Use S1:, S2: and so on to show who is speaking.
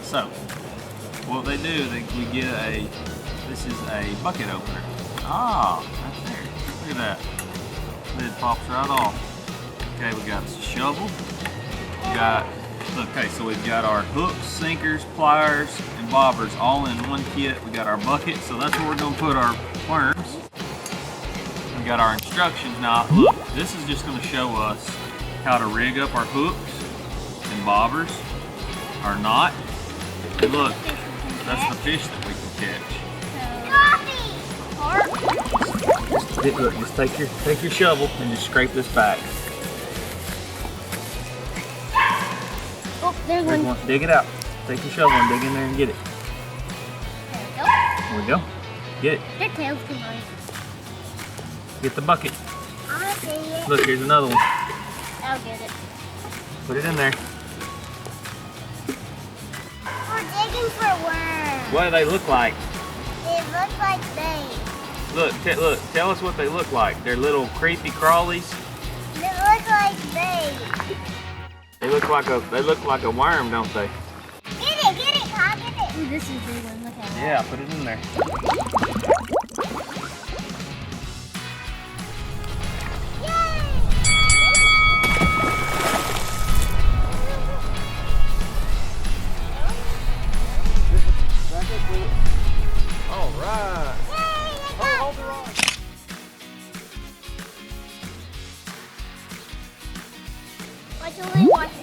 S1: So, what they do, we get this is a bucket opener. Ah, right there. Look at that. Lid pops right off. Okay, we got a shovel. So we've got our hooks, sinkers, pliers, and bobbers all in one kit. We got our bucket, so that's where we're gonna put our worms. We got our instructions. Now, look, this is just gonna show us how to rig up our hooks and bobbers, our knot. And look, that's the fish that we can catch. Look, just take your shovel and just scrape this back.
S2: Oh, there's one.
S1: Dig it out. Take your shovel and dig in there and get it. There we go. Get it.
S2: Their tail's too long.
S1: Get the bucket.
S2: I want to see it.
S1: Look, here's another one.
S2: I'll get it.
S1: Put it in there.
S2: We're digging for worms.
S1: What do they look like?
S2: They look like bait.
S1: Look, tell us what they look like. They're little creepy crawlies.
S2: They look like bait.
S1: They look like a worm, don't they?
S2: Get it, Kyle, get it. Ooh, this is a big one, look at that.
S1: Yeah, put it in there. All right. Hold the rod.
S2: Watch